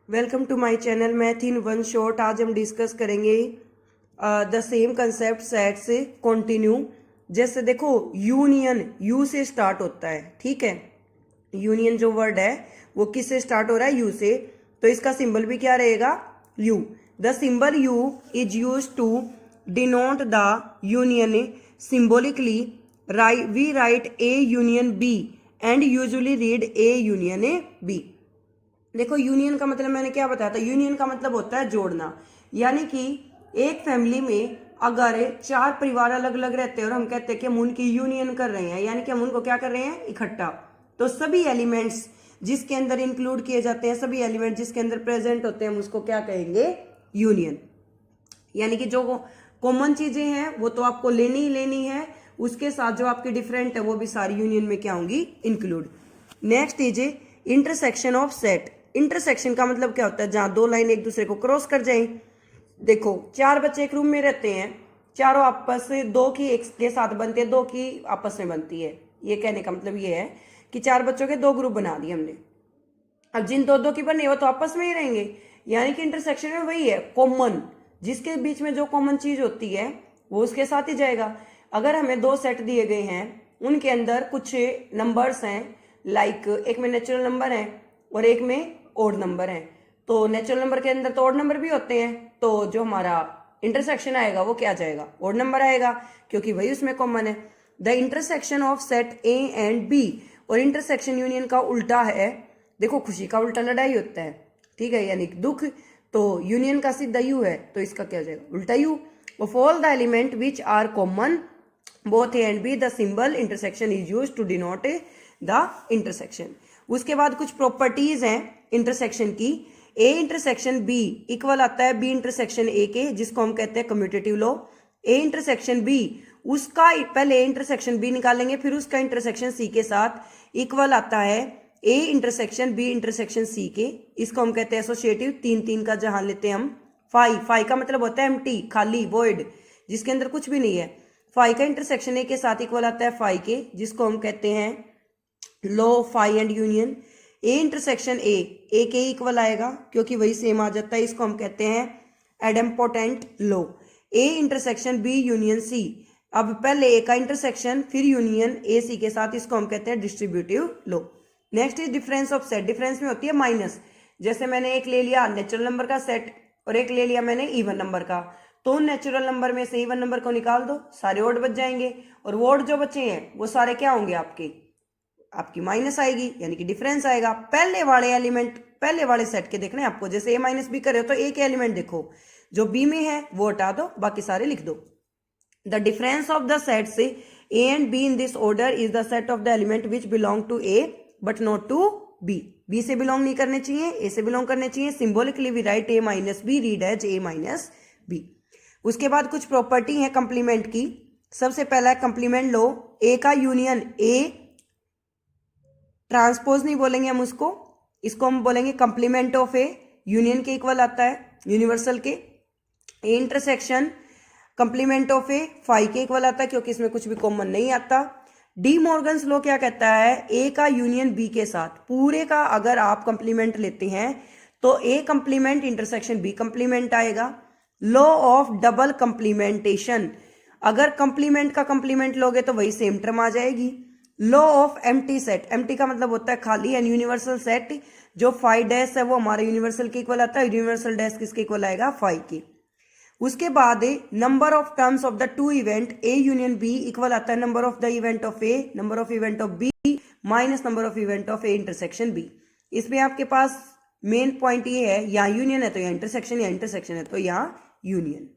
Welcome to my channel math in one shot. आज हम discuss करेंगे द सेम कंसेप्ट सेट से continue. जैसे देखो यूनियन यू से स्टार्ट होता है, ठीक है। यूनियन जो वर्ड है वो किस से स्टार्ट हो रहा है? यू से। तो इसका सिंबल भी क्या रहेगा? U. The symbol U is use to denote the union symbolically. We write A union B and usually read A union B. देखो यूनियन का मतलब मैंने क्या बताया था? यूनियन का मतलब होता है जोड़ना। यानी कि एक फैमिली में अगर 4 परिवार अलग अलग रहते हैं और हम कहते हैं कि हम उनकी यूनियन कर रहे हैं, यानी कि हम उनको क्या कर रहे हैं? इकट्ठा। तो सभी एलिमेंट्स जिसके अंदर इंक्लूड किए जाते हैं, सभी एलिमेंट जिसके अंदर प्रेजेंट होते हैं, हम उसको क्या कहेंगे? यूनियन। यानी कि जो कॉमन चीजें हैं वो तो आपको लेनी ही लेनी है, उसके साथ जो आपकी डिफरेंट है वो भी सारी यूनियन में क्या होंगी? Include. Next is intersection of set. Intersection का मतलब क्या होता है? जहां दो लाइन एक दूसरे को क्रॉस कर जाए। देखो 4 बच्चे एक रूम में रहते हैं, चारों आपस से दो की एक के साथ बनती है, दो की आपस में बनती है। ये कहने का मतलब ये है कि 4 बच्चों के 2 ग्रुप बना दिए हमने। अब जिन दो की बनी वो तो आपस में ही रहेंगे। यानी कि इंटरसेक्शन में वही है, कॉमन, जिसके बीच में जो कॉमन चीज होती है वो उसके साथ ही जाएगा। अगर हमें 2 सेट दिए गए हैं, उनके अंदर कुछ नंबर्स हैं, लाइक एक में नेचुरल नंबर है और एक में ओड नंबर है। तो नेचुरल नंबर के अंदर तो ओड नंबर भी होते हैं, तो जो हमारा इंटरसेक्शन आएगा वो क्या जाएगा? ओड नंबर आएगा, क्योंकि वही उसमें कॉमन है। The intersection of set A and B. और इंटरसेक्शन यूनियन का उल्टा है। देखो खुशी का उल्टा लड़ाई होता है, ठीक है, यानी दुख। तो यूनियन का सीधा यू है, तो इसका क्या हो जाएगा? उल्टा U. Of all the element which are common both A and B, the symbol intersection is use to denote the intersection. उसके बाद कुछ प्रॉपर्टीज हैं इंटरसेक्शन की। ए इंटरसेक्शन बी इक्वल आता है बी इंटरसेक्शन ए के, जिसको हम कहते हैं commutative law. A intersection B, उसका पहले ए इंटरसेक्शन बी निकालेंगे, फिर उसका इंटरसेक्शन सी के साथ इक्वल आता है A intersection B intersection C के। इसको हम कहते हैं एसोसिएटिव। 3 का जहां लेते हैं हम फाई का मतलब होता है एम्प्टी, खाली, वॉइड, जिसके अंदर कुछ भी नहीं है। फाई का इंटरसेक्शन ए के साथ इक्वल आता है फाई के, जिसको हम कहते हैं law phi and union. A intersection A के इक्वल आएगा, क्योंकि वही सेम आ जाता है, इसको हम कहते हैं idempotent law. A intersection B union C, अब पहले ए का इंटरसेक्शन फिर यूनियन ए सी के साथ, इसको हम कहते हैं distributive law. Next is difference of set. Difference में होती है माइनस। जैसे मैंने एक ले लिया नेचुरल नंबर का सेट और एक ले लिया मैंने इवन नंबर का, तो नेचुरल नंबर में से इवन नंबर को निकाल दो, सारे ओड बच जाएंगे, और वोड जो बचे हैं वो सारे क्या होंगे? आपकी माइनस आएगी, यानी कि डिफरेंस आएगा। पहले वाले एलिमेंट पहले वाले सेट के देखने आपको, जैसे ए माइनस बी करे हो तो ए के एलिमेंट देखो, जो बी में है वो हटा दो, बाकी सारे लिख दो। The difference of the sets A and B in this order is the set of the element which belong to A but not to B. B से बिलोंग नहीं करने चाहिए, ए से बिलोंग करने चाहिए। Symbolically we write A minus B, read as A minus B. उसके बाद कुछ प्रॉपर्टी है कंप्लीमेंट की। सबसे पहला है कंप्लीमेंट लो। ए का यूनियन ए, ट्रांसपोज नहीं बोलेंगे हम इसको हम बोलेंगे कंप्लीमेंट ऑफ ए, यूनियन के इक्वल आता है, यूनिवर्सल के। A intersection complement of A phi के इक्वल आता है, क्योंकि इसमें कुछ भी कॉमन नहीं आता। डी मॉर्गन्स लॉ क्या कहता है? ए का यूनियन बी के साथ, पूरे का अगर आप कंप्लीमेंट लेते हैं तो A complement intersection B complement आएगा। लॉ ऑफ डबल कंप्लीमेंटेशन, अगर कंप्लीमेंट का कंप्लीमेंट लोगे तो वही सेम टर्म आ जाएगी। Law of empty set, empty का मतलब होता है खाली, एंड यूनिवर्सल सेट, जो फाई डैश है वो हमारे यूनिवर्सल के इक्वल आता है, यूनिवर्सल डैश किसके इक्वल आएगा? फाई के। उसके बाद number of terms of the two event A union B equal आता है number of the event of A, number of event of B minus number of event of A intersection B. इसमें आपके पास main point ये है, यहाँ union है तो यहाँ इंटरसेक्शन, या इंटरसेक्शन है तो यहाँ यूनियन।